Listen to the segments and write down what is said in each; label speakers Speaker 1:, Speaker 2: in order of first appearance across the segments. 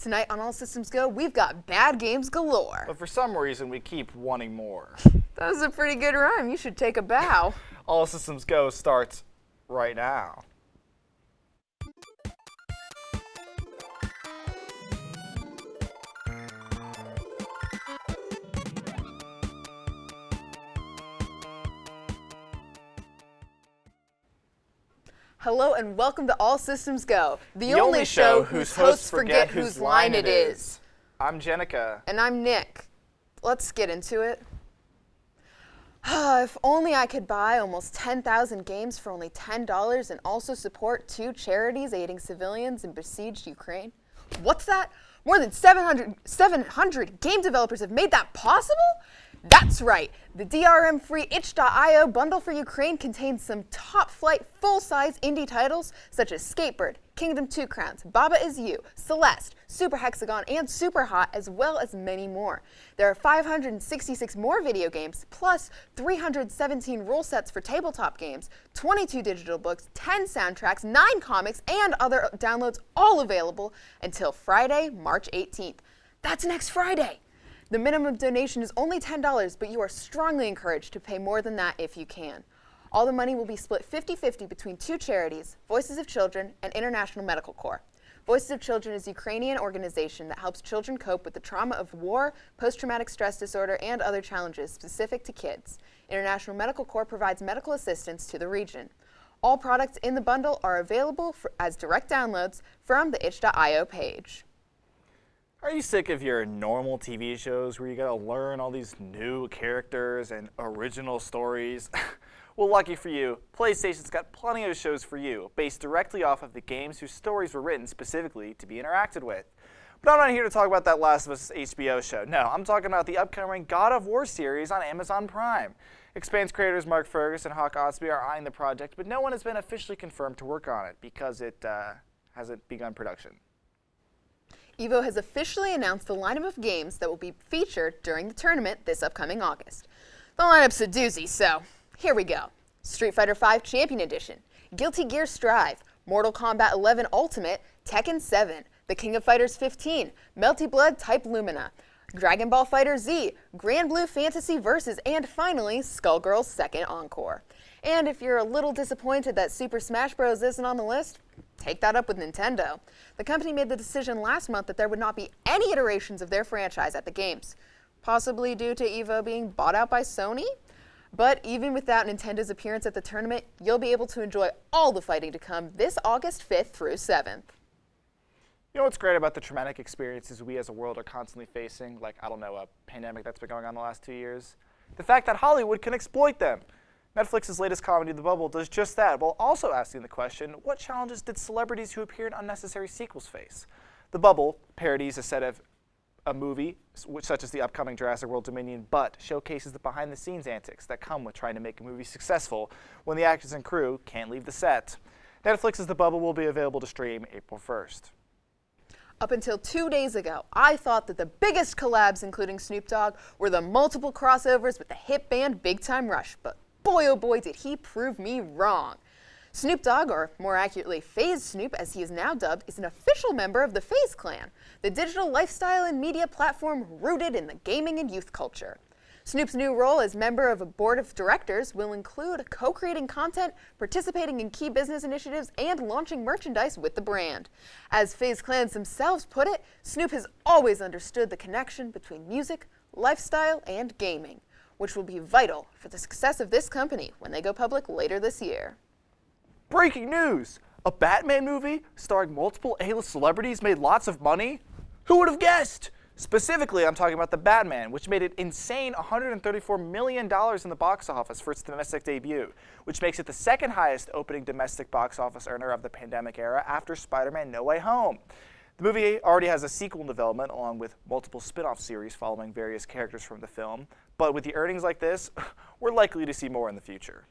Speaker 1: Tonight on All Systems Go, we've got bad games galore.
Speaker 2: But for some reason, we keep wanting more.
Speaker 1: That was a pretty good rhyme. You should take a bow.
Speaker 2: All Systems Go starts right now.
Speaker 1: Hello and welcome to All Systems Go, the only show whose hosts forget whose line it is.
Speaker 2: I'm Jenica.
Speaker 1: And I'm Nick. Let's get into it. If only I could buy almost 10,000 games for only $10 and also support 2 charities aiding civilians in besieged Ukraine. What's that? More than 700 game developers have made that possible? That's right. The DRM-free itch.io bundle for Ukraine contains some top-flight, full-size indie titles such as Skatebird, Kingdom 2 Crowns, Baba Is You, Celeste, Super Hexagon, and Super Hot, as well as many more. There are 566 more video games, plus 317 rule sets for tabletop games, 22 digital books, 10 soundtracks, 9 comics, and other downloads, all available until Friday, March 18th. That's next Friday. The minimum donation is only $10, but you are strongly encouraged to pay more than that if you can. All the money will be split 50-50 between 2 charities, Voices of Children and International Medical Corps. Voices of Children is a Ukrainian organization that helps children cope with the trauma of war, post-traumatic stress disorder, and other challenges specific to kids. International Medical Corps provides medical assistance to the region. All products in the bundle are available as direct downloads from the itch.io page.
Speaker 2: Are you sick of your normal TV shows where you gotta learn all these new characters and original stories? Well, lucky for you, PlayStation's got plenty of shows for you, based directly off of the games whose stories were written specifically to be interacted with. But I'm not here to talk about that Last of Us HBO show. No, I'm talking about the upcoming God of War series on Amazon Prime. Expanse creators Mark Fergus and Hawk Osby are eyeing the project, but no one has been officially confirmed to work on it because it hasn't begun production.
Speaker 1: Evo has officially announced the lineup of games that will be featured during the tournament this upcoming August. The lineup's a doozy, so here we go. Street Fighter V Champion Edition, Guilty Gear Strive, Mortal Kombat 11 Ultimate, Tekken 7, The King of Fighters 15, Melty Blood Type Lumina, Dragon Ball Fighter Z, Grand Blue Fantasy Versus, and finally, Skullgirls 2nd Encore. And if you're a little disappointed that Super Smash Bros. Isn't on the list, take that up with Nintendo. The company made the decision last month that there would not be any iterations of their franchise at the games, possibly due to Evo being bought out by Sony. But even without Nintendo's appearance at the tournament, you'll be able to enjoy all the fighting to come this August 5th through 7th.
Speaker 2: You know what's great about the traumatic experiences we as a world are constantly facing, like, I don't know, a pandemic that's been going on the last 2 years? The fact that Hollywood can exploit them. Netflix's latest comedy, The Bubble, does just that, while also asking the question, what challenges did celebrities who appear in unnecessary sequels face? The Bubble parodies a set of a movie, such as the upcoming Jurassic World Dominion, but showcases the behind-the-scenes antics that come with trying to make a movie successful when the actors and crew can't leave the set. Netflix's The Bubble will be available to stream April 1st.
Speaker 1: Up until 2 days ago, I thought that the biggest collabs, including Snoop Dogg, were the multiple crossovers with the hit band Big Time Rush, but boy oh boy did he prove me wrong. Snoop Dogg, or more accurately FaZe Snoop as he is now dubbed, is an official member of the FaZe Clan, the digital lifestyle and media platform rooted in the gaming and youth culture. Snoop's new role as member of a board of directors will include co-creating content, participating in key business initiatives, and launching merchandise with the brand. As FaZe Clans themselves put it, Snoop has always understood the connection between music, lifestyle, and gaming, which will be vital for the success of this company when they go public later this year.
Speaker 2: Breaking news! A Batman movie starring multiple A-list celebrities made lots of money? Who would have guessed? Specifically, I'm talking about The Batman, which made an insane $134 million in the box office for its domestic debut, which makes it the second highest opening domestic box office earner of the pandemic era after Spider-Man No Way Home. The movie already has a sequel in development along with multiple spin-off series following various characters from the film, but with the earnings like this, we're likely to see more in the future.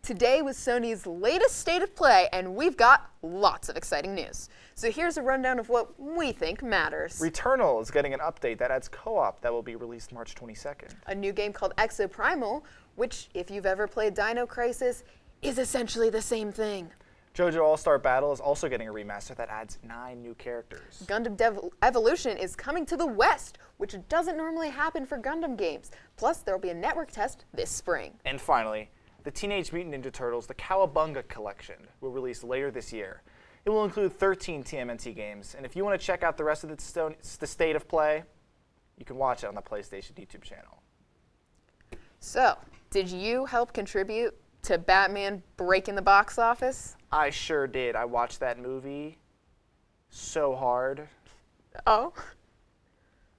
Speaker 1: Today was Sony's latest State of Play, and we've got lots of exciting news. So here's a rundown of what we think matters.
Speaker 2: Returnal is getting an update that adds co-op that will be released March 22nd.
Speaker 1: A new game called Exoprimal, which, if you've ever played Dino Crisis, is essentially the same thing.
Speaker 2: JoJo All-Star Battle is also getting a remaster that adds 9 new characters.
Speaker 1: Gundam Evolution is coming to the West, which doesn't normally happen for Gundam games. Plus, there will be a network test this spring.
Speaker 2: And finally, the Teenage Mutant Ninja Turtles, the Cowabunga Collection, will release later this year. It will include 13 TMNT games, and if you want to check out the rest of the state of play, you can watch it on the PlayStation YouTube channel.
Speaker 1: So, did you help contribute to Batman breaking the box office?
Speaker 2: I sure did. I watched that movie so hard,
Speaker 1: Oh,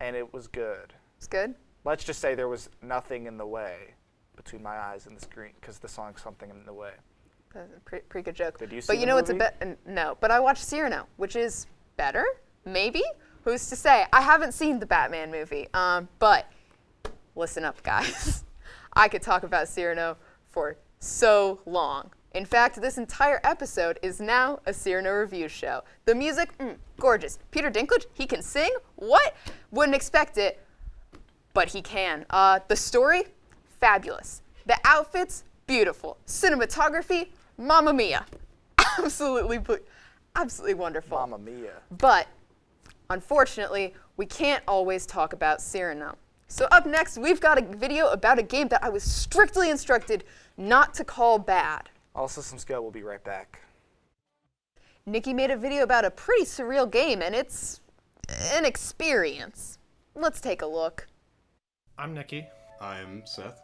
Speaker 2: and it was good.
Speaker 1: it's good.
Speaker 2: Let's just say there was nothing in the way between my eyes and the screen, because the song's Something in the Way.
Speaker 1: That's a pretty good joke.
Speaker 2: Did you see
Speaker 1: but
Speaker 2: the
Speaker 1: you know
Speaker 2: movie?
Speaker 1: no, but I watched Cyrano, which is better, maybe? Who's to say? I haven't seen the Batman movie, but listen up, guys. I could talk about Cyrano for so long. In fact, this entire episode is now a Cyrano review show. The music, gorgeous. Peter Dinklage, he can sing? What? Wouldn't expect it, but he can. The story, fabulous. The outfits, beautiful. Cinematography, mamma mia. Absolutely wonderful.
Speaker 2: Mamma mia.
Speaker 1: But, unfortunately, we can't always talk about Cyrano. So up next, we've got a video about a game that I was strictly instructed not to call bad.
Speaker 2: All systems go. We'll be right back.
Speaker 1: Nikki made a video about a pretty surreal game, and it's an experience. Let's take a look.
Speaker 3: I'm Nikki.
Speaker 4: I'm Seth.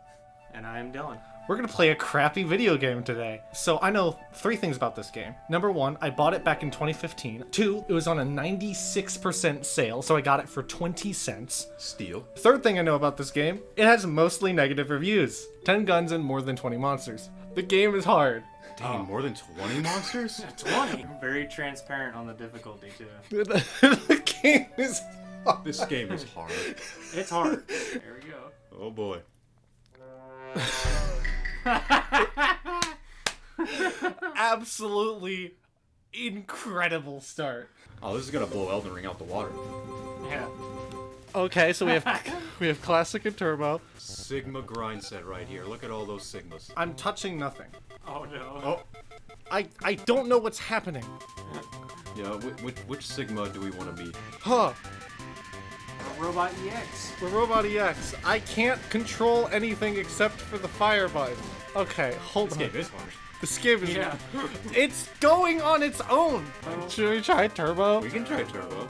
Speaker 5: And I'm Dylan.
Speaker 3: We're gonna play a crappy video game today. So I know 3 things about this game. Number 1, I bought it back in 2015. 2, it was on a 96% sale, so I got it for 20 cents.
Speaker 4: Steal.
Speaker 3: Third thing I know about this game, it has mostly negative reviews. 10 guns and more than 20 monsters. The game is hard.
Speaker 4: Dang, more than 20 monsters?
Speaker 5: 20. Very transparent on the difficulty, too.
Speaker 3: The game is hard.
Speaker 4: This game is hard.
Speaker 5: It's hard. There we go.
Speaker 4: Oh boy.
Speaker 3: Absolutely incredible start.
Speaker 4: Oh, this is gonna blow Elden Ring out the water.
Speaker 5: Yeah.
Speaker 3: Okay, so we have classic and turbo.
Speaker 4: Sigma grind set right here. Look at all those Sigmas.
Speaker 3: I'm touching nothing.
Speaker 5: Oh, no.
Speaker 4: Oh,
Speaker 3: I don't know what's happening.
Speaker 4: yeah, which Sigma do we want to be?
Speaker 3: Huh.
Speaker 5: Robot EX.
Speaker 3: The Robot EX. I can't control anything except for the fire button. Okay, hold
Speaker 4: This
Speaker 3: on.
Speaker 4: game is hard.
Speaker 3: This game is...
Speaker 5: Yeah.
Speaker 3: It's going on its own. Should we try turbo?
Speaker 4: We can try turbo.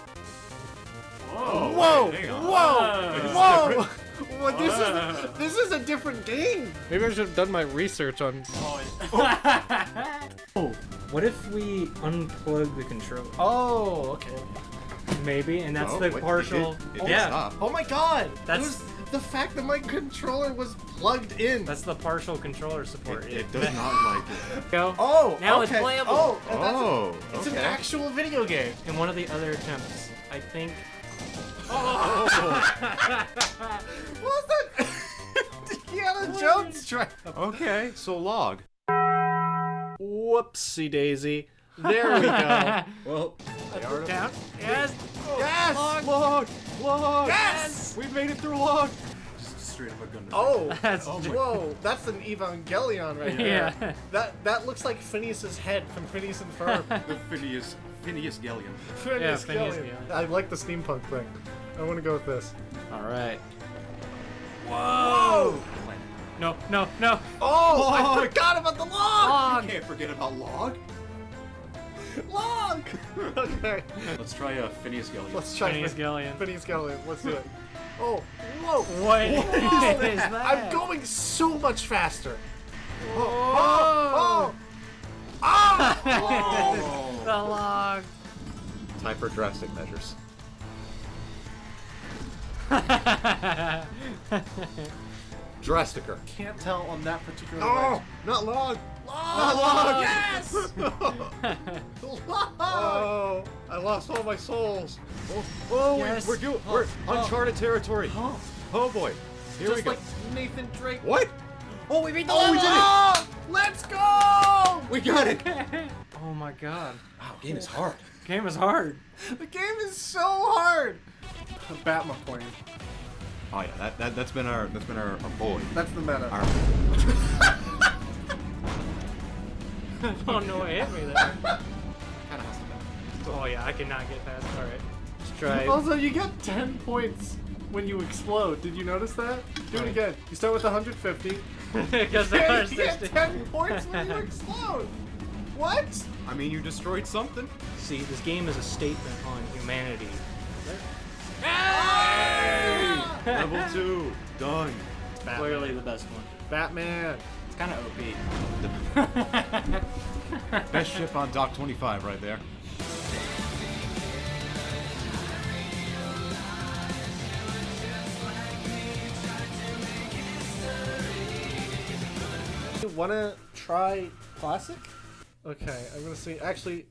Speaker 5: Whoa.
Speaker 3: Whoa!
Speaker 4: Hang on.
Speaker 3: Whoa! Whoa! Well, this is a different game. Maybe I should have done my research on...
Speaker 5: Oh, what if we unplug the controller?
Speaker 3: Oh, okay.
Speaker 5: Maybe, and that's
Speaker 4: Oh,
Speaker 5: the
Speaker 4: wait,
Speaker 5: partial.
Speaker 4: It did
Speaker 5: Yeah,
Speaker 4: stop.
Speaker 3: Oh my god!
Speaker 5: That's-
Speaker 3: It was the fact that my controller was plugged in.
Speaker 5: that's the partial controller support.
Speaker 4: It does not like it.
Speaker 5: Go.
Speaker 3: Oh,
Speaker 5: Now it's
Speaker 3: okay.
Speaker 5: playable.
Speaker 3: Oh, and that's
Speaker 4: Oh,
Speaker 3: it's an
Speaker 4: okay.
Speaker 3: actual video game.
Speaker 5: In one of the other attempts, I think.
Speaker 3: What was that? Indiana Jones track.
Speaker 4: Okay, so log.
Speaker 3: Whoopsie daisy. There we go.
Speaker 4: Well,
Speaker 5: Down. Yes.
Speaker 3: Yes!
Speaker 4: log! Log!
Speaker 3: Yes!
Speaker 4: We made it through log! Just straight up a gun.
Speaker 3: Oh,
Speaker 5: That's
Speaker 3: whoa, that's an Evangelion right there.
Speaker 5: Yeah.
Speaker 3: That looks like Phineas's head from Phineas and Ferb.
Speaker 4: The Phineas Galleon.
Speaker 3: Phineas
Speaker 5: Phineas
Speaker 3: Gillian.
Speaker 5: Gillian.
Speaker 3: I like the steampunk thing. I want to go with this.
Speaker 5: All right.
Speaker 3: Whoa!
Speaker 5: No, no, no.
Speaker 3: Oh, I forgot about the log!
Speaker 4: You can't forget about log.
Speaker 3: Log! Okay.
Speaker 4: Let's try a Phineas Galleon.
Speaker 3: Let's try
Speaker 5: Phineas Gillian.
Speaker 3: Phineas Gillian. Let's do it. Oh, whoa!
Speaker 5: What is that?
Speaker 3: I'm going so much faster.
Speaker 5: Oh!
Speaker 3: Oh!
Speaker 5: The log.
Speaker 4: Time for drastic measures. Drasticer.
Speaker 3: Can't tell on that particular
Speaker 4: Oh, not log.
Speaker 3: log!
Speaker 4: Yes!
Speaker 3: Oh, I lost all my souls.
Speaker 4: Oh,
Speaker 5: Yes.
Speaker 4: we're uncharted territory. Oh boy. Here we
Speaker 3: Just
Speaker 4: go.
Speaker 3: like Nathan Drake.
Speaker 4: What?
Speaker 3: Oh, we beat the
Speaker 4: Oh, we did it!
Speaker 3: log! Let's go!
Speaker 4: We got it.
Speaker 5: Oh my god.
Speaker 4: Wow, game is hard.
Speaker 5: Game is hard.
Speaker 3: The game is so hard. Batman point.
Speaker 4: Oh yeah, that's been our boy.
Speaker 3: That's the meta.
Speaker 4: Our
Speaker 5: Oh no, it hit me there.
Speaker 3: Kind of has to be.
Speaker 5: Oh yeah, I cannot get past. All right, let's try it.
Speaker 3: Also, you get 10 points when you explode. Did you notice that? Do it again. You start with 150.
Speaker 5: Because there are
Speaker 3: You get
Speaker 5: 60.
Speaker 3: 10 points when you explode. What?
Speaker 4: I mean, you destroyed something.
Speaker 5: See, this game is a statement on humanity.
Speaker 4: Level 2. Done.
Speaker 5: Clearly the best one.
Speaker 3: Batman.
Speaker 5: It's kind of OP.
Speaker 4: Best ship on Dock 25 right there.
Speaker 3: You wanna try classic? Okay, I'm gonna see. Actually,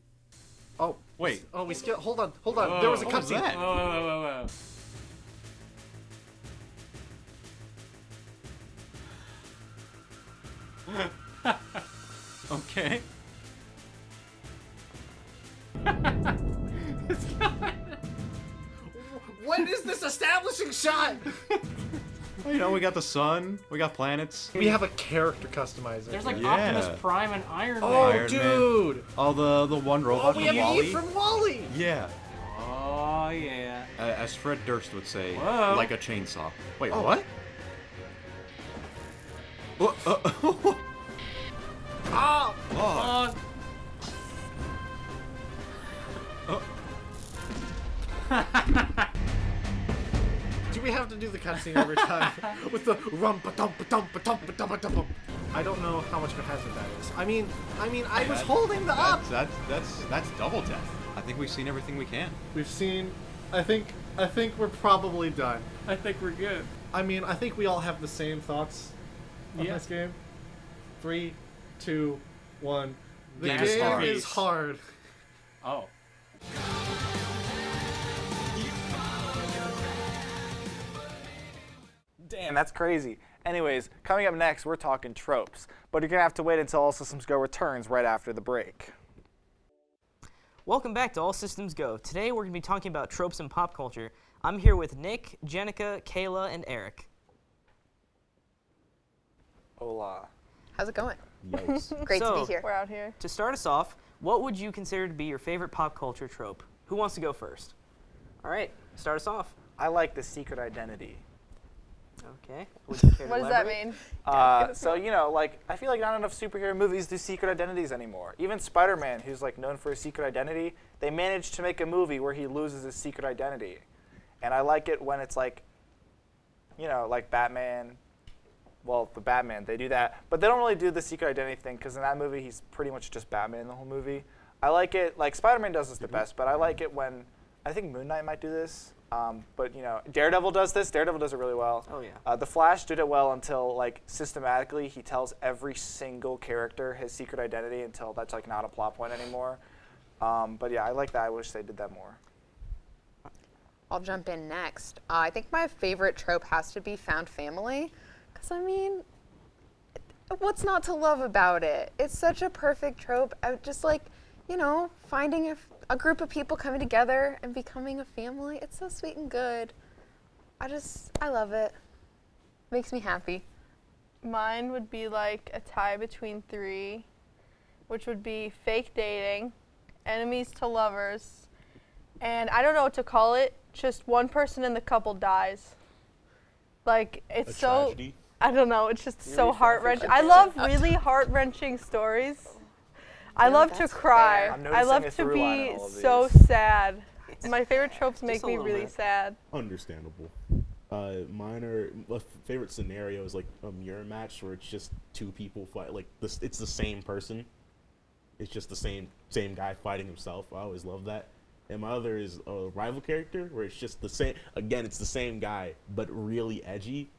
Speaker 3: oh
Speaker 4: Wait.
Speaker 3: Oh, we skipped. Hold on. There was a
Speaker 4: what was
Speaker 3: cutscene.
Speaker 4: that?
Speaker 5: Whoa.
Speaker 4: Okay.
Speaker 3: When is this establishing shot?
Speaker 4: Well, you know, we got the sun, we got planets.
Speaker 3: We have a character customizer.
Speaker 5: There's like
Speaker 4: Yeah.
Speaker 5: Optimus Prime and Iron Man.
Speaker 3: oh,
Speaker 4: Iron Man.
Speaker 3: dude.
Speaker 4: Oh, the one robot
Speaker 3: Oh, we
Speaker 4: from
Speaker 3: have
Speaker 4: Wall-E.
Speaker 3: Eve from Wall-E.
Speaker 4: Yeah.
Speaker 5: Oh yeah.
Speaker 4: As Fred Durst would say,
Speaker 5: Whoa.
Speaker 4: like a chainsaw. Wait,
Speaker 3: Oh.
Speaker 4: what? What?
Speaker 3: Oh,
Speaker 4: Oh.
Speaker 3: do we have to do the cutscene every time with the rum pa tum pa tum pa tum pa tum pa tum? I don't know how much of a hazard that is. I mean, I was holding the up.
Speaker 4: That's double death. I think we've seen everything we can.
Speaker 3: We've seen. I think we're probably done.
Speaker 5: I think we're good.
Speaker 3: I mean, I think we all have the same thoughts on
Speaker 5: Yeah.
Speaker 3: this game. 3, 2, 1. The
Speaker 4: Game
Speaker 3: game
Speaker 4: is hard.
Speaker 3: is hard.
Speaker 5: Oh.
Speaker 2: Damn, that's crazy. Anyways, coming up next, we're talking tropes. But you're going to have to wait until All Systems Go returns right after the break.
Speaker 6: Welcome back to All Systems Go. Today we're going to be talking about tropes in pop culture. I'm here with Nick, Jenica, Kayla, and Eric.
Speaker 2: Hola.
Speaker 1: How's it going?
Speaker 7: Yikes.
Speaker 1: Great to
Speaker 6: So-
Speaker 1: be here.
Speaker 8: We're out here.
Speaker 6: To start us off, what would you consider to be your favorite pop culture trope? Who wants to go first? All right, start us off.
Speaker 2: I like the secret identity.
Speaker 6: Okay. Would you care to
Speaker 8: What does that
Speaker 6: elaborate?
Speaker 8: mean?
Speaker 2: So, you know, like, I feel like not enough superhero movies do secret identities anymore. Even Spider-Man, who's, like, known for his secret identity, they managed to make a movie where he loses his secret identity. And I like it when it's, like, you know, like Batman. Well, the Batman, they do that. But they don't really do the secret identity thing, because in that movie, he's pretty much just Batman the whole movie. I like it, like, Spider-Man does this the best, but I like it when, I think Moon Knight might do this. But, you know, Daredevil does this. Daredevil does it really well.
Speaker 6: Oh, yeah.
Speaker 2: The Flash did it well until, like, systematically he tells every single character his secret identity until that's, like, not a plot point anymore. But, yeah, I like that. I wish they did that more.
Speaker 1: I'll jump in next. I think my favorite trope has to be found family. Because, I mean, what's not to love about it? It's such a perfect trope. I just like, you know, finding a group of people coming together and becoming a family. It's so sweet and good. I love it. Makes me happy.
Speaker 8: Mine would be like a tie between three, which would be fake dating, enemies to lovers, and I don't know what to call it. Just one person in the couple dies. Like, it's so,
Speaker 7: Tragedy.
Speaker 8: I don't know, it's just so
Speaker 2: really
Speaker 8: heart-wrenching.
Speaker 2: fanfiction.
Speaker 8: I love really heart-wrenching stories. I love to
Speaker 1: that's
Speaker 8: cry.
Speaker 1: fair.
Speaker 2: I'm
Speaker 8: I
Speaker 2: noticing
Speaker 8: love
Speaker 2: a
Speaker 8: to
Speaker 2: through line in
Speaker 8: be
Speaker 2: all of
Speaker 8: so
Speaker 2: these.
Speaker 8: sad. My favorite tropes make
Speaker 6: a
Speaker 8: me
Speaker 6: little
Speaker 8: really
Speaker 6: bit.
Speaker 8: sad.
Speaker 7: Understandable. Mine are my favorite scenario is like a mirror match where it's just two people fight. Like this, it's the same person. It's just the same guy fighting himself. I always love that. And my other is a rival character where it's just the same. Again, it's the same guy but really edgy,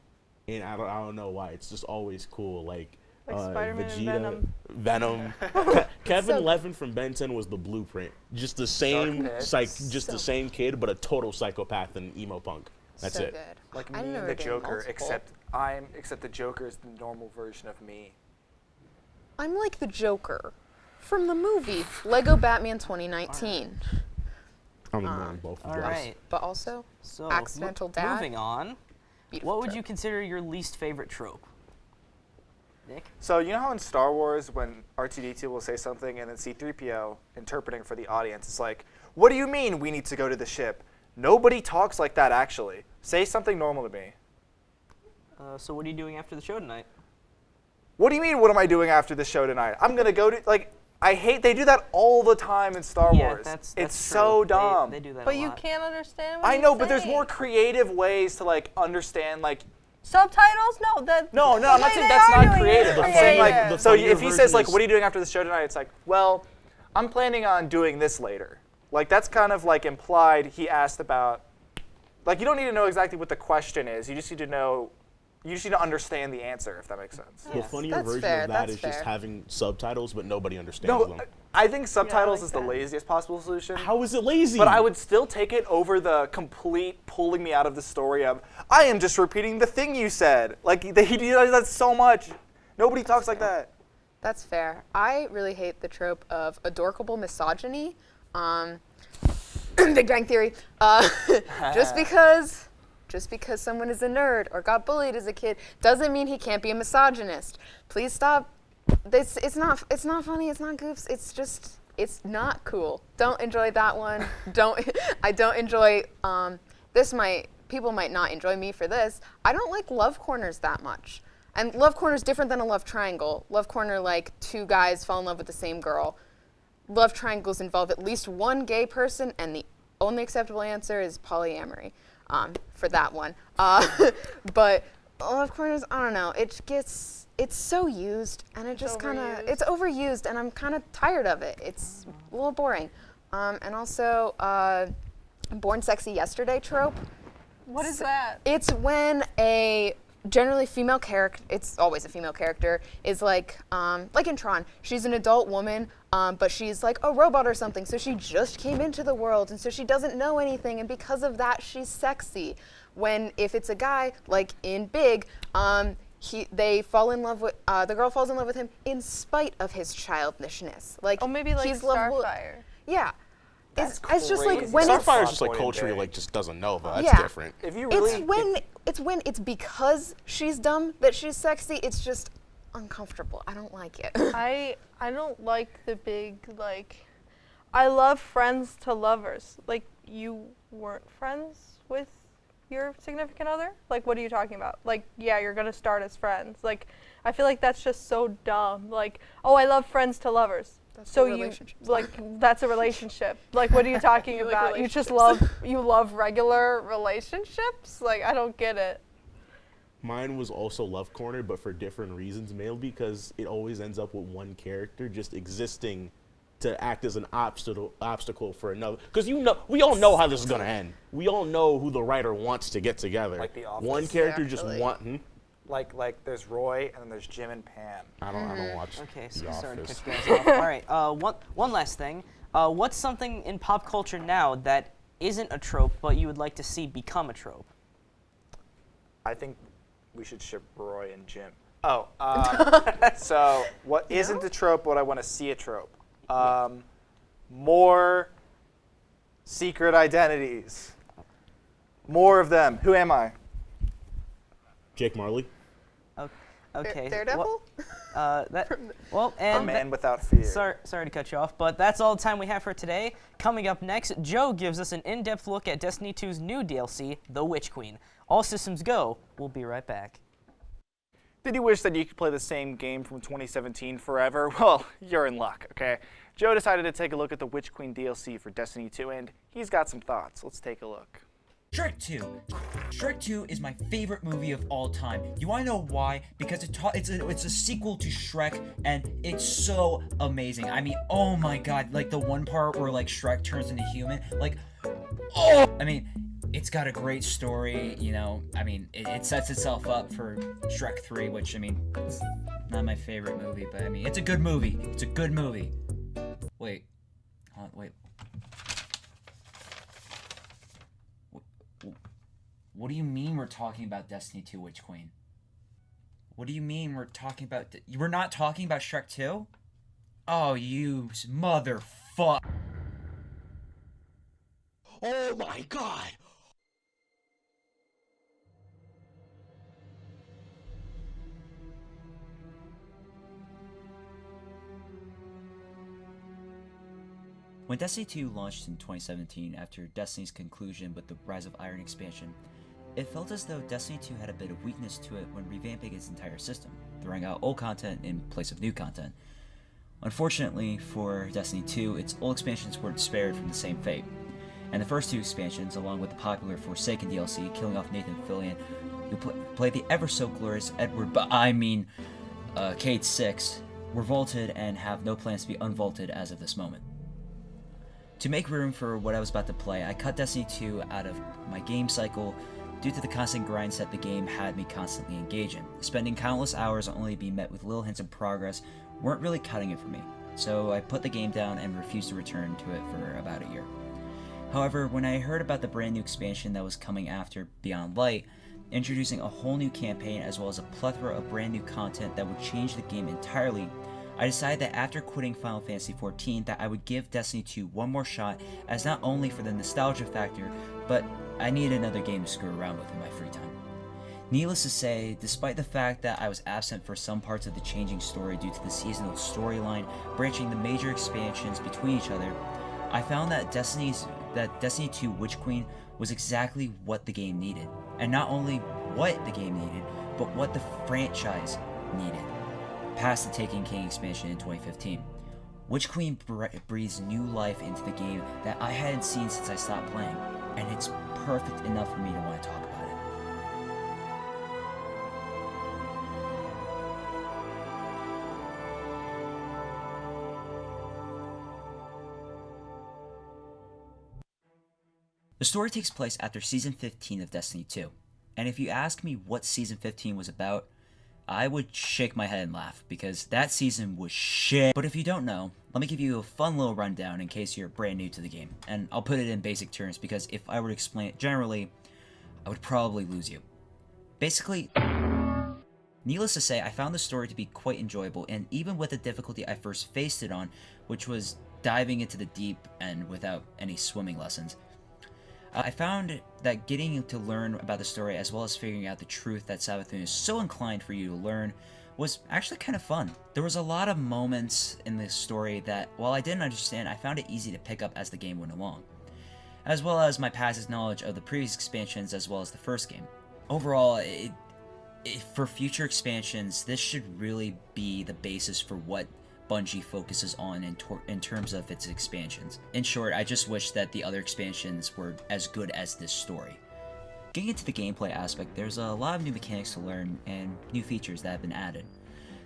Speaker 7: and I don't know why. It's just always cool. Like
Speaker 8: Spider-Man and
Speaker 7: Venom. Kevin Levin from Ben 10 was the blueprint. Just the same
Speaker 2: Dark
Speaker 7: just the same kid, but a total psychopath and emo punk. That's
Speaker 1: so
Speaker 7: it.
Speaker 1: good.
Speaker 2: Like
Speaker 1: I
Speaker 2: me
Speaker 1: know
Speaker 2: and
Speaker 1: we're
Speaker 2: the
Speaker 1: doing
Speaker 2: Joker,
Speaker 1: multiple.
Speaker 2: except the Joker is the normal version of me.
Speaker 1: I'm like the Joker from the movie Lego Batman 2019.
Speaker 7: I'm ignoring both of
Speaker 6: All
Speaker 7: those.
Speaker 6: right.
Speaker 1: But also,
Speaker 6: So,
Speaker 1: Accidental dad.
Speaker 6: moving on.
Speaker 1: beautiful
Speaker 6: What would
Speaker 1: trope.
Speaker 6: you consider your least favorite trope? Nick?
Speaker 2: So you know how in Star Wars when R2-D2 will say something and then C-3PO interpreting for the audience, it's like, what do you mean we need to go to the ship? Nobody talks like that actually. Say something normal to me.
Speaker 6: So what are you doing after the show tonight?
Speaker 2: What do you mean what am I doing after the show tonight? I'm going to go to, like, I hate, they do that all the time in Star Wars.
Speaker 6: That's
Speaker 2: it's
Speaker 6: true.
Speaker 2: so dumb.
Speaker 6: They do that
Speaker 8: But
Speaker 6: a
Speaker 8: you
Speaker 6: lot.
Speaker 8: can't understand what
Speaker 2: I
Speaker 8: he's
Speaker 2: know, but there's
Speaker 8: saying.
Speaker 2: more creative ways to, like, understand, like,
Speaker 8: Subtitles? No,
Speaker 2: No, I'm not
Speaker 8: way
Speaker 2: saying
Speaker 8: they
Speaker 2: that's
Speaker 8: are
Speaker 2: not
Speaker 8: doing it is
Speaker 2: creative. I'm saying, like,
Speaker 8: creative.
Speaker 2: so
Speaker 7: funnier
Speaker 2: if he says,
Speaker 7: version
Speaker 2: like,
Speaker 7: is-
Speaker 2: what are you doing after the show tonight? It's like, well, I'm planning on doing this later. Like, that's kind of, like, implied he asked about, like, you don't need to know exactly what the question is. You just need to know, you just need to understand the answer, if that makes sense.
Speaker 7: The funnier
Speaker 1: That's
Speaker 7: version
Speaker 1: fair,
Speaker 7: of that
Speaker 1: that's
Speaker 7: is just
Speaker 1: fair.
Speaker 7: having subtitles, but nobody understands
Speaker 2: No,
Speaker 7: them.
Speaker 2: I think subtitles
Speaker 8: like
Speaker 2: is the
Speaker 8: that.
Speaker 2: laziest possible solution.
Speaker 7: How is it lazy?
Speaker 2: But I would still take it over the complete pulling me out of the story of, I am just repeating the thing you said. Like, he does that so much. Nobody talks like that.
Speaker 1: That's fair. I really hate the trope of adorkable misogyny. Big Bang Theory. Just because someone is a nerd or got bullied as a kid doesn't mean he can't be a misogynist. Please stop. It's not funny. It's not goofs. It's not cool. Don't enjoy that one. I don't enjoy. People might not enjoy me for this. I don't like love corners that much. And love corner is different than a love triangle. Love corner, like two guys fall in love with the same girl. Love triangles involve at least one gay person, and the only acceptable answer is polyamory for that one. But love corners, I don't know. It's so used, and it just kind of, it's overused, and I'm kind of tired of it. It's a little boring. And also, Born Sexy Yesterday trope.
Speaker 8: What is that?
Speaker 1: It's when a generally female character, it's always a female character, is like in Tron, she's an adult woman, but she's like a robot or something, so she just came into the world, and so she doesn't know anything, and because of that, she's sexy. When, if it's a guy, like in Big, they fall in love with, the girl falls in love with him in spite of his childishness. Like,
Speaker 8: Oh, maybe like
Speaker 1: he's lovable.
Speaker 8: Starfire.
Speaker 1: Yeah.
Speaker 2: That's
Speaker 1: It's just like
Speaker 2: crazy.
Speaker 1: when it's
Speaker 7: Starfire's just like
Speaker 2: Point in
Speaker 7: culturally,
Speaker 2: day.
Speaker 7: like, just doesn't know, but that's
Speaker 1: Yeah.
Speaker 7: different.
Speaker 2: If you really,
Speaker 1: it's because she's dumb that she's sexy. It's just uncomfortable. I don't like it.
Speaker 8: I don't like the big, like, I love friends to lovers. Like, you weren't friends with your significant other? Like, what are you talking about? Like, yeah, you're gonna start as friends. Like, I feel like that's just so dumb. Like, oh, I love friends to lovers.
Speaker 1: That's
Speaker 8: So
Speaker 1: a
Speaker 8: you,
Speaker 1: relationship.
Speaker 8: like, that's a relationship. Like, what are you talking
Speaker 1: You like
Speaker 8: about? You just
Speaker 1: relationships.
Speaker 8: you love regular relationships? Like, I don't get it.
Speaker 7: Mine was also Love Corner, but for different reasons, mainly because it always ends up with one character just existing to act as an obstacle for another. Because we all know how this is gonna end. We all know who the writer wants to get together.
Speaker 2: Like The Office.
Speaker 7: One character just
Speaker 1: Actually.
Speaker 2: like there's Roy and then there's Jim and Pam.
Speaker 7: I don't watch.
Speaker 6: Okay,
Speaker 7: The
Speaker 6: so sorry to
Speaker 7: Office.
Speaker 6: cut you guys off. All right, one last thing. What's something in pop culture now that isn't a trope, but you would like to see become a trope?
Speaker 2: I think we should ship Roy and Jim. Oh, so what isn't a trope, what I want to see a trope? More secret identities. More of them. Who am I?
Speaker 7: Jake Marley.
Speaker 6: Okay.
Speaker 1: Daredevil?
Speaker 6: Well,
Speaker 2: A
Speaker 6: and
Speaker 2: man without fear.
Speaker 6: sorry to cut you off, but that's all the time we have for today. Coming up next, Joe gives us an in-depth look at Destiny 2's new DLC, The Witch Queen. All systems go. We'll be right back.
Speaker 2: Did you wish that you could play the same game from 2017 forever? Well, you're in luck, okay? Joe decided to take a look at the Witch Queen DLC for Destiny 2, and he's got some thoughts. Let's take a look.
Speaker 9: Shrek 2. Shrek 2 is my favorite movie of all time. You wanna know why? Because it's a sequel to Shrek, and it's so amazing. I mean, oh my god, like the one part where like Shrek turns into human, like, oh! I mean, it's got a great story, you know, I mean, it sets itself up for Shrek 3, which, I mean, it's not my favorite movie, but I mean, it's a good movie. It's a good movie. Wait. Wait. What do you mean we're talking about Destiny 2 Witch Queen? What do you mean we're talking about... We're not talking about Shrek 2? Oh, you motherfuck.
Speaker 10: Oh my god!
Speaker 9: When Destiny 2 launched in 2017 after Destiny's conclusion with the Rise of Iron expansion, it felt as though Destiny 2 had a bit of weakness to it when revamping its entire system, throwing out old content in place of new content. Unfortunately for Destiny 2, its old expansions weren't spared from the same fate, and the first two expansions, along with the popular Forsaken DLC killing off Nathan Fillion, who played the ever-so-glorious Cade 6, were vaulted and have no plans to be unvaulted as of this moment. To make room for what I was about to play, I cut Destiny 2 out of my game cycle due to the constant grind set the game had me constantly engage in. Spending countless hours only being met with little hints of progress weren't really cutting it for me, so I put the game down and refused to return to it for about a year. However, when I heard about the brand new expansion that was coming after Beyond Light, introducing a whole new campaign as well as a plethora of brand new content that would change the game entirely, I decided that after quitting Final Fantasy XIV that I would give Destiny 2 one more shot, as not only for the nostalgia factor, but I needed another game to screw around with in my free time. Needless to say, despite the fact that I was absent for some parts of the changing story due to the seasonal storyline branching the major expansions between each other, I found that Destiny 2 Witch Queen was exactly what the game needed. And not only what the game needed, but what the franchise needed. Past the Taken King expansion in 2015, Witch Queen breathes new life into the game that I hadn't seen since I stopped playing, and it's perfect enough for me to want to talk about it. The story takes place after Season 15 of Destiny 2, and if you ask me what Season 15 was about, I would shake my head and laugh, because that season was shit. But if you don't know, let me give you a fun little rundown in case you're brand new to the game, and I'll put it in basic terms because if I were to explain it generally, I would probably lose you. Basically, needless to say, I found the story to be quite enjoyable, and even with the difficulty I first faced it on, which was diving into the deep end without any swimming lessons, I found that getting to learn about the story as well as figuring out the truth that Savathun is so inclined for you to learn was actually kind of fun. There was a lot of moments in this story that, while I didn't understand, I found it easy to pick up as the game went along, as well as my past knowledge of the previous expansions as well as the first game. Overall, for future expansions, this should really be the basis for what Bungie focuses on in terms of its expansions. In short, I just wish that the other expansions were as good as this story. Getting into the gameplay aspect, there's a lot of new mechanics to learn and new features that have been added.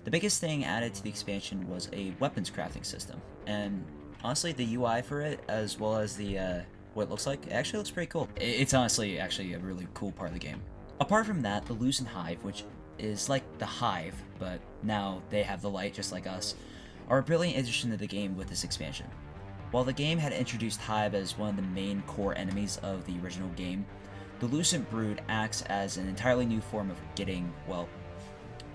Speaker 9: The biggest thing added to the expansion was a weapons crafting system, and honestly the UI for it, as well as the what it looks like, it actually looks pretty cool. It's honestly actually a really cool part of the game. Apart from that, the Lucent Hive, which is like the Hive, but now they have the light just like us, are a brilliant addition to the game with this expansion. While the game had introduced Hive as one of the main core enemies of the original game, the Lucent Brood acts as an entirely new form of getting, well,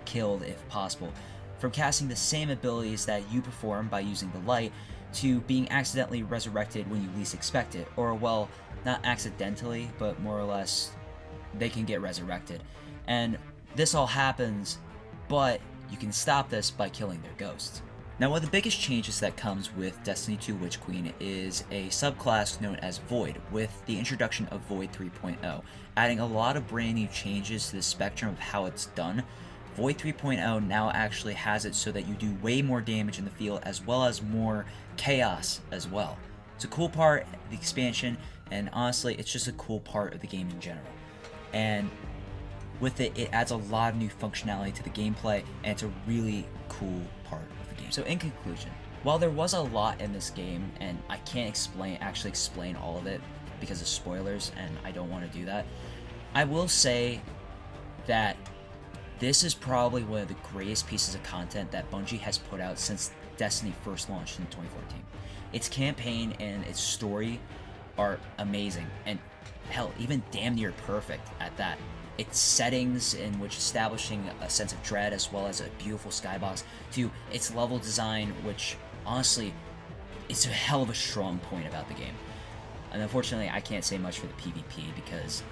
Speaker 9: killed if possible, from casting the same abilities that you perform by using the light to being accidentally resurrected when you least expect it, or well, not accidentally, but more or less, they can get resurrected. And this all happens, but you can stop this by killing their ghosts. Now, one of the biggest changes that comes with Destiny 2 Witch Queen is a subclass known as Void, with the introduction of Void 3.0, adding a lot of brand new changes to the spectrum of how it's done. Void 3.0 now actually has it so that you do way more damage in the field as well as more chaos as well. It's a cool part of the expansion, and honestly, it's just a cool part of the game in general. And with it, it adds a lot of new functionality to the gameplay, and it's a really cool part of the game. So in conclusion, while there was a lot in this game, and I can't actually explain all of it because of spoilers, and I don't want to do that, I will say that this is probably one of the greatest pieces of content that Bungie has put out since Destiny first launched in 2014. Its campaign and its story are amazing, and hell, even damn near perfect at that. Its settings, in which establishing a sense of dread as well as a beautiful skybox, to its level design, which honestly is a hell of a strong point about the game. And unfortunately, I can't say much for the PvP because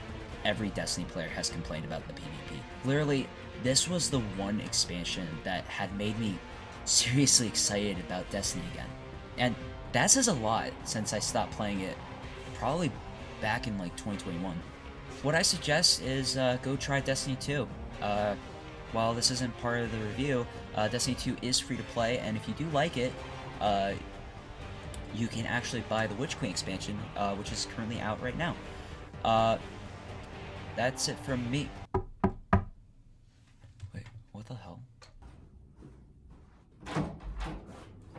Speaker 9: every Destiny player has complained about the PvP. Literally, this was the one expansion that had made me seriously excited about Destiny again. And That says a lot since I stopped playing it probably back in like 2021. What I suggest is go try Destiny 2. While this isn't part of the review, Destiny 2 is free to play, and if you do like it, you can actually buy the Witch Queen expansion, which is currently out right now. That's it from me. Wait, what the hell?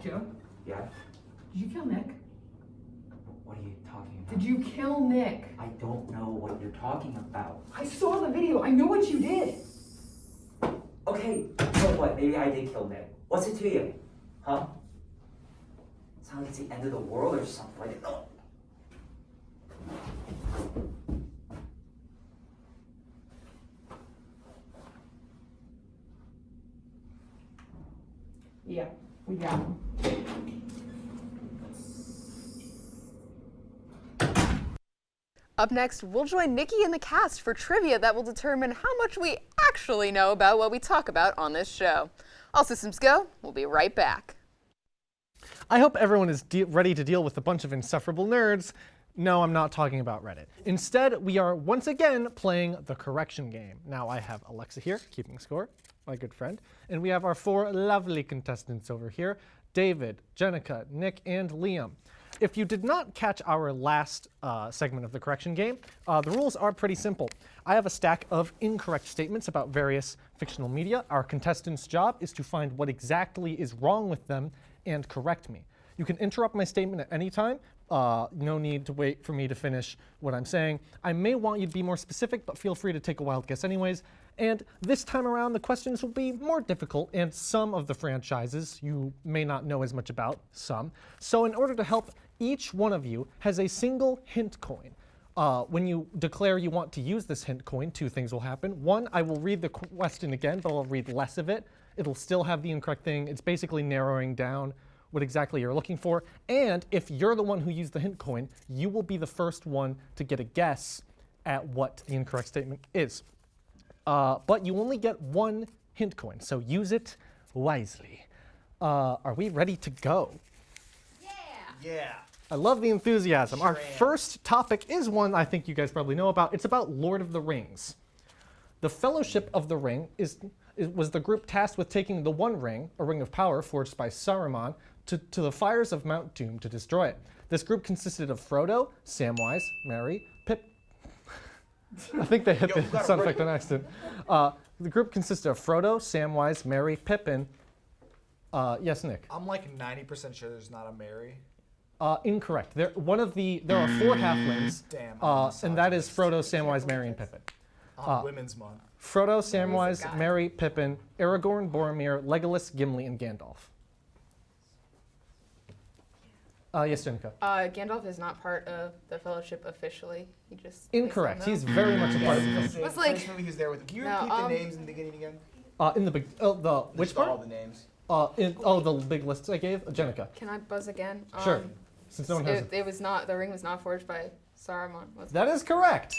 Speaker 11: Joe?
Speaker 9: Yeah?
Speaker 11: Did you kill Nick?
Speaker 9: What are you talking about?
Speaker 11: Did you kill Nick?
Speaker 9: I don't know what you're talking about.
Speaker 11: I saw the video. I know what you did.
Speaker 9: Okay, so what? Maybe I did kill Nick. What's it to you? Huh? It's not like it's the end of the world or something like that. Oh.
Speaker 11: Yeah, we got him.
Speaker 1: Up next, we'll join Nikki and the cast for trivia that will determine how much we actually know about what we talk about on this show. All systems go. We'll be right back.
Speaker 3: I hope everyone is ready to deal with a bunch of insufferable nerds. No, I'm not talking about Reddit. Instead, we are once again playing the correction game. Now I have Alexa here, keeping score, my good friend. And we have our 4 lovely contestants over here, David, Jenica, Nick, and Liam. If you did not catch our last segment of the correction game, the rules are pretty simple. I have a stack of incorrect statements about various fictional media. Our contestant's job is to find what exactly is wrong with them and correct me. You can interrupt my statement at any time. No need to wait for me to finish what I'm saying. I may want you to be more specific, but feel free to take a wild guess anyways. And this time around, the questions will be more difficult, and some of the franchises you may not know as much about, some. So in order to help, each one of you has a single hint coin. When you declare you want to use this hint coin, 2 things will happen. 1, I will read the question again, but I'll read less of it. It'll still have the incorrect thing. It's basically narrowing down what exactly you're looking for. And if you're the one who used the hint coin, you will be the first one to get a guess at what the incorrect statement is. But you only get 1 hint coin, so use it wisely. Are we ready to go?
Speaker 2: Yeah.
Speaker 3: I love the enthusiasm. Our first topic is one I think you guys probably know about. It's about Lord of the Rings. The Fellowship of the Ring was the group tasked with taking the One Ring, a ring of power forged by Saruman, to the fires of Mount Doom to destroy it. This group consisted of Frodo, Samwise, Merry, Pip. I think they hit the sound effect on accident. The group consisted of Frodo, Samwise, Merry, Pippin. Yes, Nick.
Speaker 2: I'm like 90% sure there's not a Mary.
Speaker 3: Incorrect. There are 4 halflings, and that is Frodo, Samwise, Merry, and Pippin.
Speaker 2: Women's Month.
Speaker 3: Frodo, Samwise, Merry, Pippin, Aragorn, Boromir, Legolas, Gimli, and Gandalf. Yes, Jenica.
Speaker 1: Gandalf is not part of the Fellowship officially. He just
Speaker 3: Incorrect. He's very much a part of it.
Speaker 1: was like-
Speaker 12: First movie he was there with. Can you repeat the names in the beginning again?
Speaker 3: In the big, which
Speaker 12: Just
Speaker 3: part?
Speaker 12: all the names.
Speaker 3: The big list I gave, Jenica.
Speaker 1: Can I buzz again?
Speaker 3: Sure. Since no one has it.
Speaker 1: It was not. The ring was not forged by Saruman. Was it?
Speaker 3: That is correct.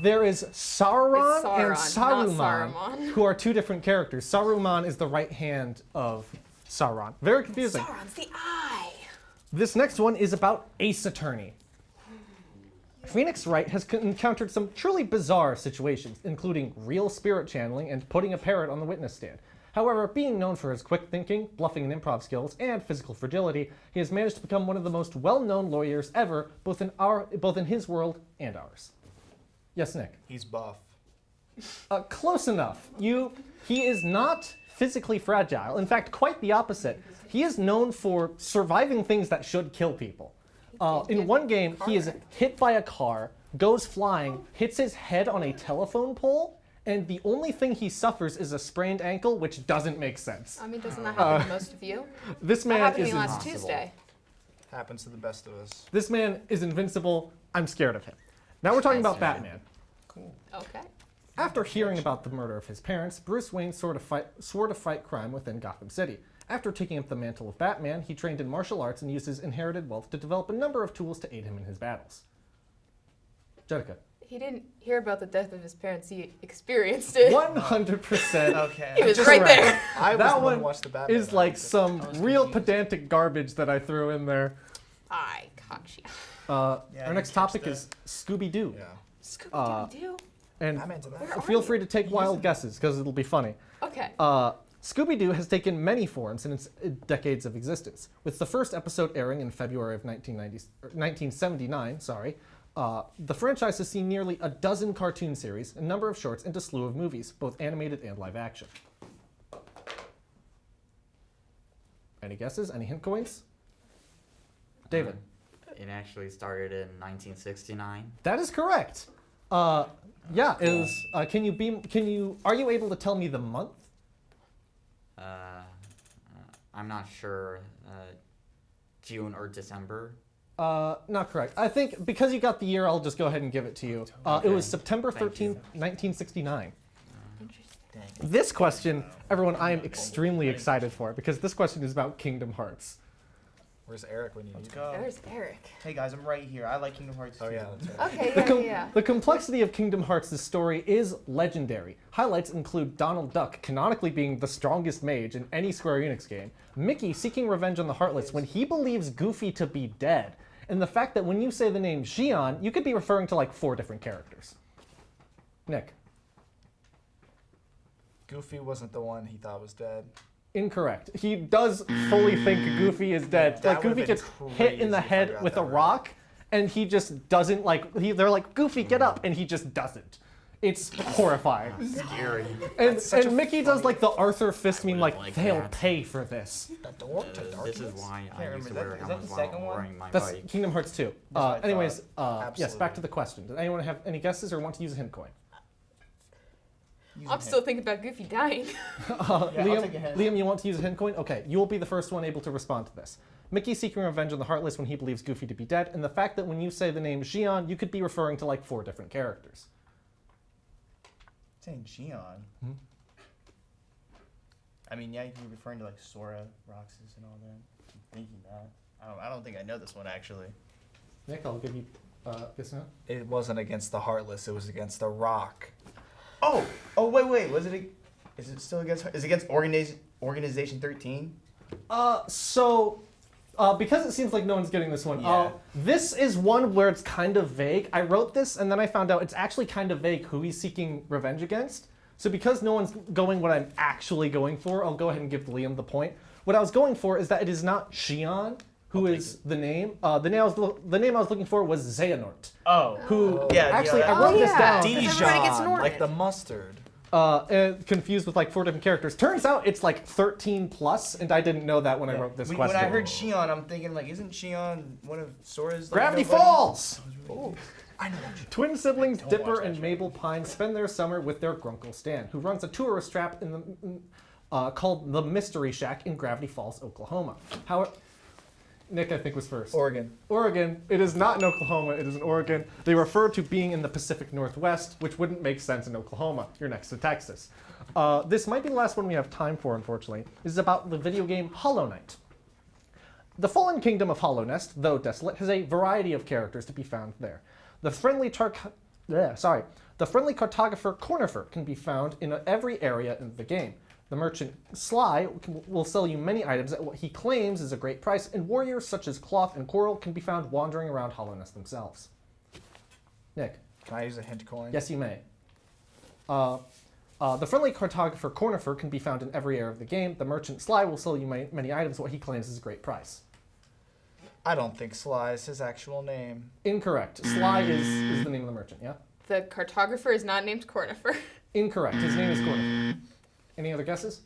Speaker 3: There is Sauron,
Speaker 1: It's Sauron,
Speaker 3: and Saruman,
Speaker 1: not Saruman.
Speaker 3: who are 2 different characters. Saruman is the right hand of Sauron. Very confusing.
Speaker 1: Sauron's the eye.
Speaker 3: This next one is about Ace Attorney. Phoenix Wright has encountered some truly bizarre situations, including real spirit channeling and putting a parrot on the witness stand. However, being known for his quick thinking, bluffing and improv skills, and physical fragility, he has managed to become one of the most well-known lawyers ever, both in his world and ours. Yes, Nick?
Speaker 2: He's buff.
Speaker 3: Close enough. He is not physically fragile. In fact, quite the opposite. He is known for surviving things that should kill people. In one game, he is hit by a car, goes flying, hits his head on a telephone pole, and the only thing he suffers is a sprained ankle, which doesn't make sense.
Speaker 1: I mean, doesn't that happen to most of you?
Speaker 3: This man
Speaker 1: that happened
Speaker 3: is
Speaker 1: to me last
Speaker 3: invincible.
Speaker 1: Tuesday.
Speaker 2: Happens to the best of us.
Speaker 3: This man is invincible. I'm scared of him. Now we're talking about Batman.
Speaker 1: Okay.
Speaker 3: After hearing about the murder of his parents, Bruce Wayne swore to fight crime within Gotham City. After taking up the mantle of Batman, he trained in martial arts and used his inherited wealth to develop a number of tools to aid him in his battles. Jenica.
Speaker 1: He didn't hear about the death of his parents. He experienced it.
Speaker 3: 100%.
Speaker 2: Okay.
Speaker 1: He was right there.
Speaker 2: I was
Speaker 3: That
Speaker 2: the one
Speaker 3: one
Speaker 2: who watched the Batman.
Speaker 3: is like some real pedantic garbage that I threw in there. Our
Speaker 12: you
Speaker 3: next
Speaker 12: catch
Speaker 3: topic
Speaker 12: that.
Speaker 3: is Scooby-Doo.
Speaker 12: Yeah.
Speaker 1: Scooby-Doo.
Speaker 3: And
Speaker 12: I'm into that.
Speaker 3: feel free to take wild guesses because it'll be funny.
Speaker 1: Okay.
Speaker 3: Scooby-Doo has taken many forms in its decades of existence, with the first episode airing in February of 1979. The franchise has seen nearly a dozen cartoon series, a number of shorts, and a slew of movies, both animated and live action. Any guesses? Any hint coins? David.
Speaker 13: It actually started in 1969.
Speaker 3: That is correct. Yeah, it was. Are you able to tell me the month?
Speaker 13: I'm not sure. June or December.
Speaker 3: Not correct. I think because you got the year, I'll just go ahead and give it to you. It was September 13th, 1969. This question, everyone, I am extremely excited for because this question is about Kingdom Hearts.
Speaker 12: Where's Eric when you need him?
Speaker 1: There's Eric.
Speaker 12: Hey guys, I'm right here. I like Kingdom Hearts. Oh yeah, that's right.
Speaker 1: Okay, yeah.
Speaker 3: The complexity of Kingdom Hearts' story is legendary. Highlights include Donald Duck canonically being the strongest mage in any Square Enix game, Mickey seeking revenge on the Heartless when he believes Goofy to be dead, and the fact that when you say the name Xion, you could be referring to like 4 different characters. Nick.
Speaker 12: Goofy wasn't the one he thought was dead.
Speaker 3: Incorrect. He does fully think Goofy is dead.
Speaker 12: That
Speaker 3: Like Goofy
Speaker 12: would've been
Speaker 3: gets hit in the
Speaker 12: crazy if I
Speaker 3: head
Speaker 12: got
Speaker 3: with
Speaker 12: that
Speaker 3: a
Speaker 12: right.
Speaker 3: rock, and he just doesn't like. They're like, Goofy, get up, and he just doesn't. It's horrifying.
Speaker 13: Scary.
Speaker 3: And Mickey does like the Arthur Fist meme, like they'll pay for this.
Speaker 12: The door to darkness.
Speaker 13: This is why I
Speaker 12: Can't
Speaker 13: used to
Speaker 12: remember.
Speaker 13: wear
Speaker 12: Is that
Speaker 13: helmets
Speaker 12: the
Speaker 13: while
Speaker 12: second one?
Speaker 13: wearing my
Speaker 3: That's
Speaker 13: bike.
Speaker 3: Kingdom Hearts 2.
Speaker 12: what I
Speaker 3: Anyways,
Speaker 12: thought.
Speaker 3: yes, back to the question. Does anyone have any guesses or want to use a hint coin?
Speaker 1: I'm still thinking about Goofy dying.
Speaker 12: I'll take a hint.
Speaker 3: Liam, you want to use a hint coin? Okay, you will be the first one able to respond to this. Mickey seeking revenge on the Heartless when he believes Goofy to be dead, and the fact that when you say the name Xion, you could be referring to like 4 different characters.
Speaker 12: Saying Xion. I mean, yeah, you can be referring to like Sora, Roxas, and all that. I'm thinking that. I don't think I know this one actually.
Speaker 3: Nick, I'll give you this now.
Speaker 12: It wasn't against the Heartless. It was against the Rock. Oh, wait. Was it? Is it still against? Is it against Organization 13?
Speaker 3: Because it seems like no one's getting this one,
Speaker 12: Yeah.
Speaker 3: this is one where it's kind of vague. I wrote this, and then I found out it's actually kind of vague who he's seeking revenge against. So because no one's going what I'm actually going for, I'll go ahead and give Liam the point. What I was going for is that it is not Xion who is the name. The name I was looking for was Xehanort.
Speaker 12: Oh.
Speaker 3: Who?
Speaker 12: Yeah.
Speaker 3: Actually, I wrote this down.
Speaker 12: Dijon, like the mustard.
Speaker 3: Confused with like 4 different characters. Turns out it's like 13 plus, and I didn't know that when I wrote this question.
Speaker 12: When I heard Xion, I'm thinking like, isn't Xion one of Sora's? Like,
Speaker 3: Gravity
Speaker 12: nobody?
Speaker 3: Falls!
Speaker 12: Oh. I know.
Speaker 3: Twin siblings Dipper and Mabel Pine spend their summer with their grunkle Stan, who runs a tourist trap in the called the Mystery Shack in Gravity Falls, Oklahoma. However, Nick, I think, was first.
Speaker 12: Oregon.
Speaker 3: Oregon. It is not in Oklahoma. It is in Oregon. They refer to being in the Pacific Northwest, which wouldn't make sense in Oklahoma. You're next to Texas. This might be the last one we have time for, unfortunately. This is about the video game Hollow Knight. The fallen kingdom of Hollow Nest, though desolate, has a variety of characters to be found there. The friendly cartographer Cornifer can be found in every area in the game. The merchant Sly will sell you many items at what he claims is a great price, and warriors such as Cloth and Coral can be found wandering around Hollow Nest themselves. Nick.
Speaker 12: Can I use a hint coin?
Speaker 3: Yes, you may. The friendly cartographer Cornifer can be found in every area of the game. The merchant Sly will sell you many items at what he claims is a great price.
Speaker 12: I don't think Sly is his actual name.
Speaker 3: Incorrect. Sly is the name of the merchant, yeah?
Speaker 1: The cartographer is not named Cornifer.
Speaker 3: Incorrect. His name is Cornifer. Any other guesses?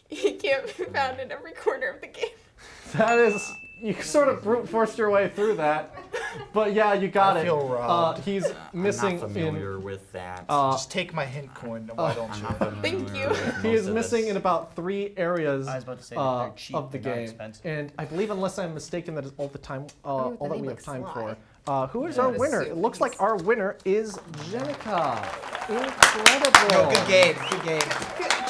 Speaker 1: He can't be found in every corner of the game.
Speaker 3: That is, you sort of brute forced your way through that. But yeah, you got it.
Speaker 12: I feel robbed.
Speaker 3: He's missing
Speaker 13: I'm not familiar with that.
Speaker 12: Just take my hint coin. Why don't you?
Speaker 1: Thank you.
Speaker 3: He is missing in about 3 areas
Speaker 12: I was about to say that they're cheap,
Speaker 3: of the
Speaker 12: they're not
Speaker 3: game.
Speaker 12: expensive.
Speaker 3: And I believe, unless I'm mistaken, that is all the time, all
Speaker 1: the
Speaker 3: that
Speaker 1: name
Speaker 3: we have
Speaker 1: looks
Speaker 3: time
Speaker 1: Sly.
Speaker 3: for. Who is
Speaker 12: Yeah,
Speaker 3: our
Speaker 12: that's
Speaker 3: winner?
Speaker 1: so
Speaker 3: It looks
Speaker 1: nice.
Speaker 3: like our winner is Jenica. Incredible.
Speaker 12: No, good game. Good game.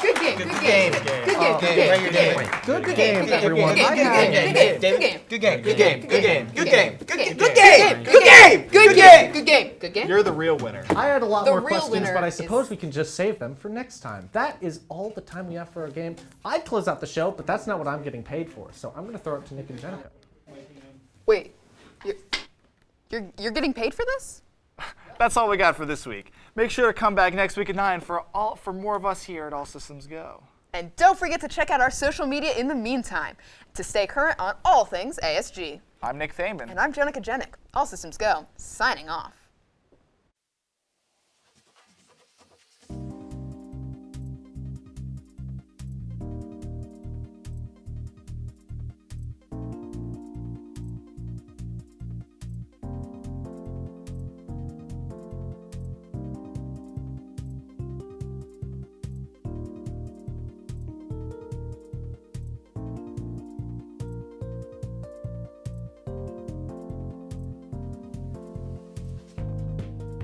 Speaker 1: Good game.
Speaker 12: Good
Speaker 1: Good
Speaker 12: game.
Speaker 1: game.
Speaker 12: Good
Speaker 1: Good
Speaker 12: game.
Speaker 1: game.
Speaker 12: Write your name.
Speaker 3: Good game,
Speaker 1: game,
Speaker 3: everyone.
Speaker 1: good game,
Speaker 3: I
Speaker 1: good
Speaker 3: got
Speaker 1: game,
Speaker 3: it.
Speaker 1: good game,
Speaker 12: Good game. Good game. Good game. Good game. Good game.
Speaker 1: Good game. Good game. Good game. Good game.
Speaker 12: You're the real winner.
Speaker 3: I had a lot
Speaker 1: The
Speaker 3: more
Speaker 1: real
Speaker 3: questions,
Speaker 1: winner
Speaker 3: but I
Speaker 1: is-
Speaker 3: suppose we can just save them for next time. That is all the time we have for our game. I'd close out the show, but that's not what I'm getting paid for, so I'm going to throw it to Nick and Jenica.
Speaker 1: Wait, you're getting paid for this?
Speaker 2: That's all we got for this week. Make sure to come back next week at 9 for more of us here at All Systems Go.
Speaker 1: And don't forget to check out our social media in the meantime to stay current on all things ASG.
Speaker 2: I'm Nick Thaman.
Speaker 1: And I'm Jenica Jenick. All Systems Go, signing off.